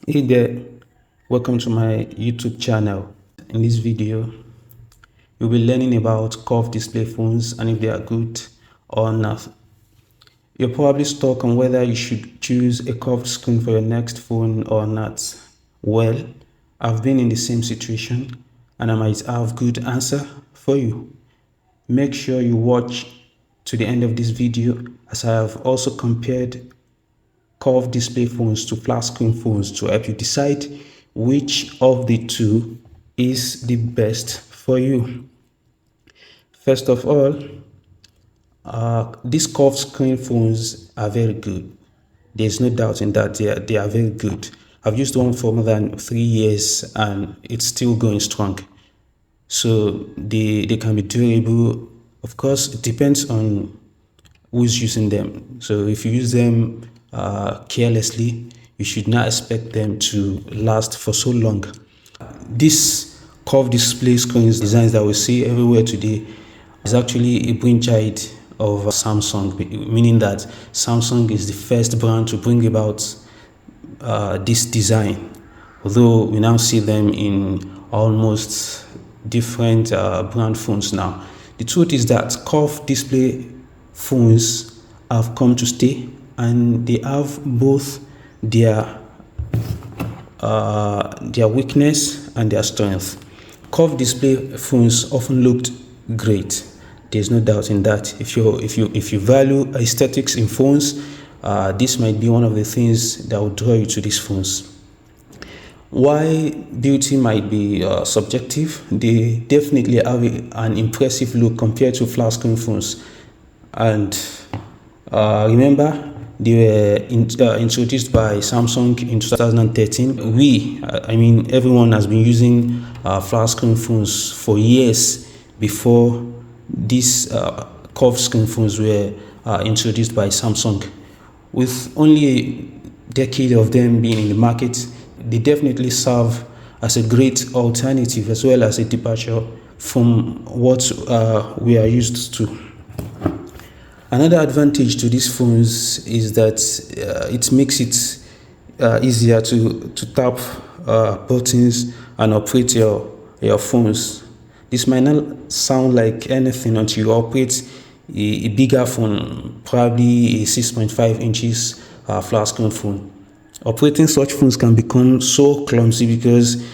Hey there, welcome to my YouTube channel. In this video, you'll be learning about curved display phones and if they are good or not. You're probably stuck on whether you should choose a curved screen for your next phone or not. Well, I've been in the same situation and I might have good answer for you. Make sure you watch to the end of this video as I have also compared curved display phones to flat screen phones to help you decide which of the two is the best for you. First of all, these curved screen phones are very good. There's no doubt in that they are very good. I've used one for more than 3 years and it's still going strong. So they can be durable. Of course, it depends on who's using them. So if you use them carelessly, you should not expect them to last for so long. This curved display screens designs that we see everywhere today is actually a brainchild of Samsung, meaning that Samsung is the first brand to bring about this design, although we now see them in almost different brand phones now. The truth is that curved display phones have come to stay and they have both their weakness and their strength. Curved display phones often looked great. There's no doubt in that. If you value aesthetics in phones, this might be one of the things that will draw you to these phones. While beauty might be subjective, they definitely have an impressive look compared to flat screen phones. And remember, they were introduced by Samsung in 2013. Everyone has been using flat screen phones for years before these curved screen phones were introduced by Samsung. With only a decade of them being in the market, they definitely serve as a great alternative as well as a departure from what we are used to. Another advantage to these phones is that it makes it easier to tap buttons and operate your phones. This might not sound like anything until you operate a bigger phone, probably a 6.5 inches flat screen phone. Operating such phones can become so clumsy because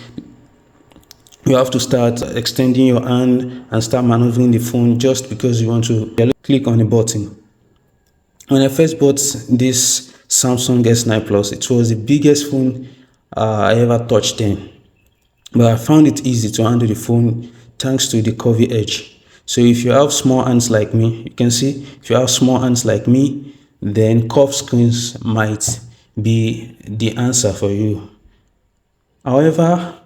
you have to start extending your hand and start maneuvering the phone just because you want to click on a button. When I first bought this Samsung S9 Plus, it was the biggest phone I ever touched then. But I found it easy to handle the phone thanks to the curvy edge. So if you have small hands like me, you can see, if you have small hands like me, then curved screens might be the answer for you. However,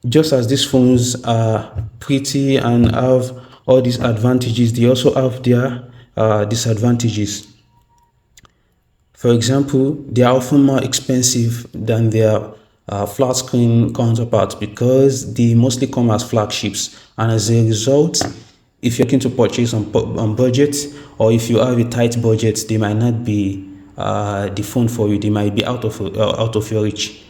just as these phones are pretty and have all these advantages, they also have their disadvantages. For example, they are often more expensive than their flat screen counterparts because they mostly come as flagships, and as a result, if you're looking to purchase on budget, or if you have a tight budget, they might not be the phone for you. They might be out of your reach.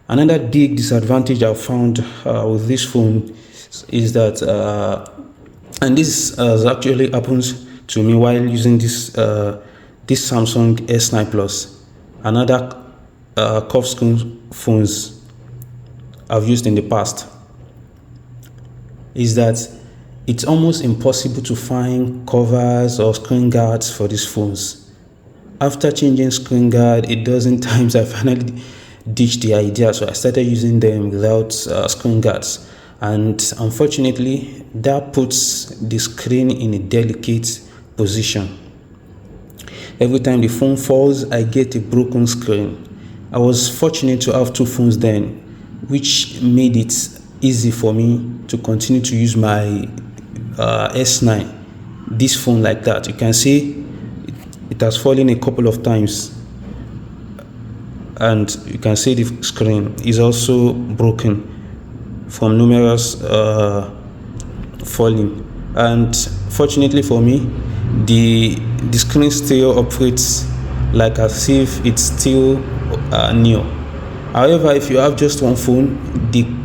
Another big disadvantage I've found with this phone is that, and this actually happens to me while using this Samsung S9 Plus. Another curved screen phones I've used in the past is that it's almost impossible to find covers or screen guards for these phones. After changing screen guard a dozen times, I finally ditched the idea, so I started using them without screen guards, and unfortunately that puts the screen in a delicate position. Every time the phone falls, I get a broken screen. I was fortunate to have two phones then, which made it easy for me to continue to use my S9, this phone, like that. You can see it has fallen a couple of times, and you can see the screen is also broken from numerous falling. And fortunately for me, the screen still operates like as if it's still new. However, if you have just one phone,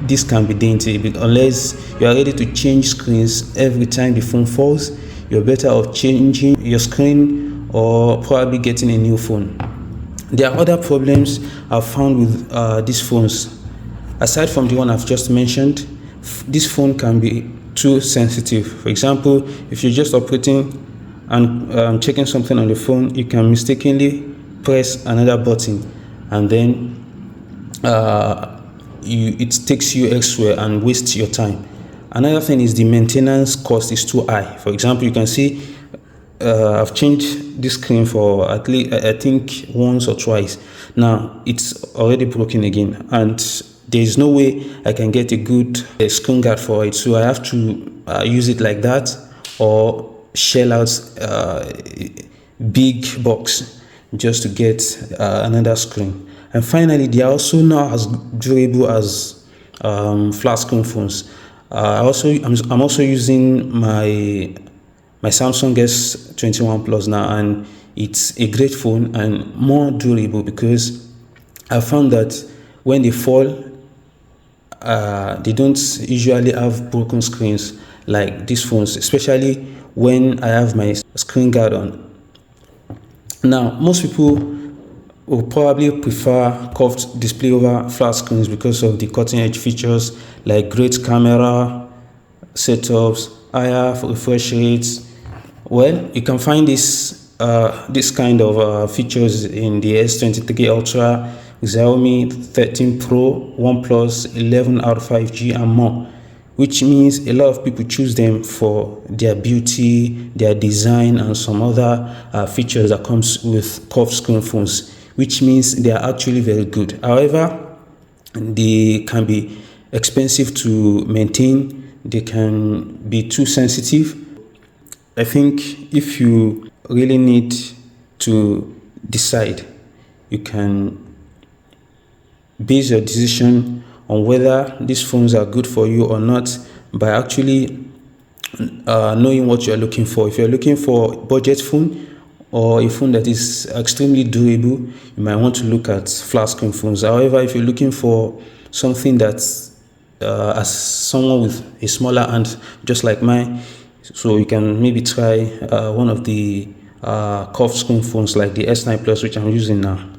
this can be dainty, unless you are ready to change screens every time the phone falls. You're better off changing your screen or probably getting a new phone. There are other problems I've found with these phones. Aside from the one I've just mentioned, this phone can be too sensitive. For example, if you're just operating and checking something on the phone, you can mistakenly press another button, and then it takes you elsewhere and wastes your time. Another thing is the maintenance cost is too high. For example, you can see I've changed this screen for at least I think once or twice. Now it's already broken again, and there is no way I can get a good screen guard for it. So I have to use it like that, or shell out big box just to get another screen. And finally, they are also not as durable as flat screen phones. I'm also using my Samsung S21 Plus now, and it's a great phone and more durable because I found that when they fall, they don't usually have broken screens like these phones, especially when I have my screen guard on. Now, most people will probably prefer curved display over flat screens because of the cutting edge features like great camera setups, higher refresh rates. Well, you can find this kind of features in the S23 Ultra, Xiaomi 13 Pro, OnePlus 11 out of 5G and more, which means a lot of people choose them for their beauty, their design, and some other features that comes with curved screen phones, which means they are actually very good. However, they can be expensive to maintain. They can be too sensitive. I think if you really need to decide, you can base your decision on whether these phones are good for you or not by actually knowing what you're looking for. If you're looking for a budget phone or a phone that is extremely durable, you might want to look at flat screen phones. However, if you're looking for something that's as someone with a smaller hand, just like mine, so you can maybe try one of the curved screen phones like the S9 Plus, which I'm using now.